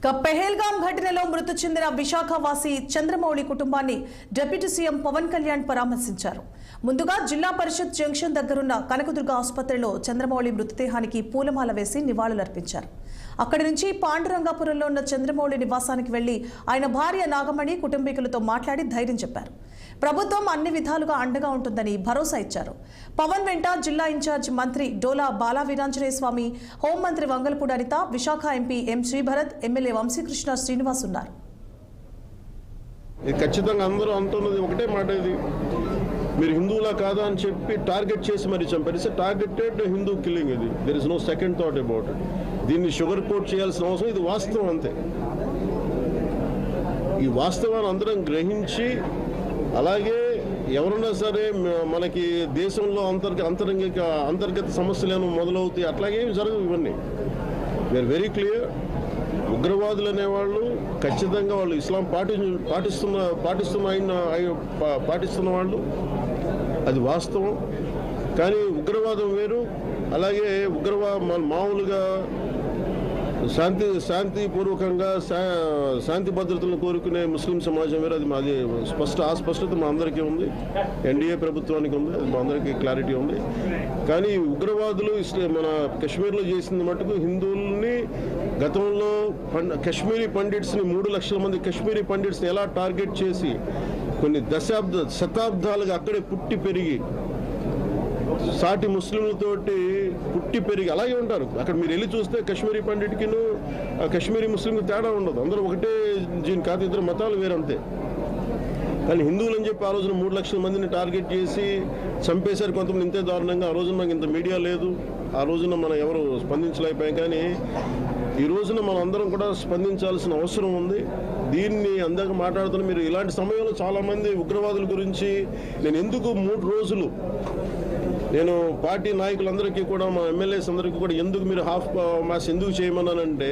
పెహల్గాం ఘటనలో మృతి చెందిన విశాఖవాసి చంద్రమౌళి కుటుంబాన్ని డిప్యూటీ సీఎం పవన్ కళ్యాణ్ పరామర్శించారు. ముందుగా జిల్లా పరిషత్ జంక్షన్ దగ్గరున్న కనకదుర్గ ఆసుపత్రిలో చంద్రమౌళి మృతదేహానికి పూలమాల వేసి నివాళులర్పించారు. అక్కడి నుంచి పాండురంగాపురంలో ఉన్న చంద్రమౌళి నివాసానికి వెళ్లి ఆయన భార్య నాగమణి కుటుంబీకులతో మాట్లాడి ధైర్యం చెప్పారు. ప్రభుత్వం అన్ని విధాలుగా అండగా ఉంటుందని భరోసా ఇచ్చారు. పవన్ వెంట జిల్లా ఇన్ఛార్జ్ మంత్రి డోలా బాలా వీరాంజనేయ స్వామి, హోంమంత్రి Vangalapudi Anitha, Visakha MP M Sribharat, MLA Vamsikrishna Srinivas ఉన్నారు. ఖచ్చితంగా అందరూ అంటున్నది ఒకటే మాట, ఇది మీరు హిందువులా కాదా అని చెప్పి టార్గెట్ చేసి మరి చంపారు. Targeted Hindu killing. ఇది there is no second thought about it. దీన్ని షుగర్ కోట్ చేయాల్సిన అవసరం, ఇది వాస్తవం అంతే. ఈ వాస్తవాన్ని అందరం గ్రహించి, అలాగే ఎవరున్నా సరే మనకి దేశంలో అంతర్గత సమస్యలు ఏమో మొదలవుతాయి, అట్లాగే జరగవు ఇవన్నీ. We're very clear. ఉగ్రవాదులు అనేవాళ్ళు ఖచ్చితంగా వాళ్ళు ఇస్లాం పాటిస్తున్న వాళ్ళు, అది వాస్తవం. కానీ ఉగ్రవాదం వేరు. అలాగే మామూలుగా శాంతిపూర్వకంగా శాంతి భద్రతలను కోరుకునే ముస్లిం సమాజం వేరు. అది స్పష్టత మా అందరికీ ఉంది, ఎన్డీఏ ప్రభుత్వానికి ఉంది, అది మా అందరికీ క్లారిటీ ఉంది. కానీ ఉగ్రవాదులు మన కశ్మీర్లో చేసింది మటుకు హిందువుల్ని గతంలో కశ్మీరీ పండిట్స్ని 3 లక్షల మంది కశ్మీరీ పండిట్స్ని ఎలా టార్గెట్ చేసి కొన్ని శతాబ్దాలుగా అక్కడే పుట్టి పెరిగి సాటి ముస్లింలతోటి పుట్టి పెరిగి అలాగే ఉంటారు. అక్కడ మీరు వెళ్ళి చూస్తే కశ్మీరీ పండిట్కిను కశ్మీరీ ముస్లింకి తేడా ఉండదు. అందరూ ఒకటే జీన్ కాదు, ఇద్దరు మతాలు వేరంతే. కానీ హిందువులు అని చెప్పి ఆ రోజున 3 లక్షల మందిని టార్గెట్ చేసి చంపేశారు కొంతమంది ఇంతే దారుణంగా. ఆ రోజున నాకు ఇంత మీడియా లేదు, ఆ రోజున మనం ఎవరు స్పందించలేకపోయాం. కానీ ఈ రోజున మనం అందరం కూడా స్పందించాల్సిన అవసరం ఉంది. దీన్ని అందాక మాట్లాడుతున్న మీరు ఇలాంటి సమయంలో చాలామంది ఉగ్రవాదుల గురించి నేను ఎందుకు 3 రోజులు నేను పార్టీ నాయకులందరికీ కూడా, మా ఎమ్మెల్యేస్ అందరికీ కూడా ఎందుకు మీరు హాఫ్ మాస్ ఎందుకు చేయమన్నానంటే,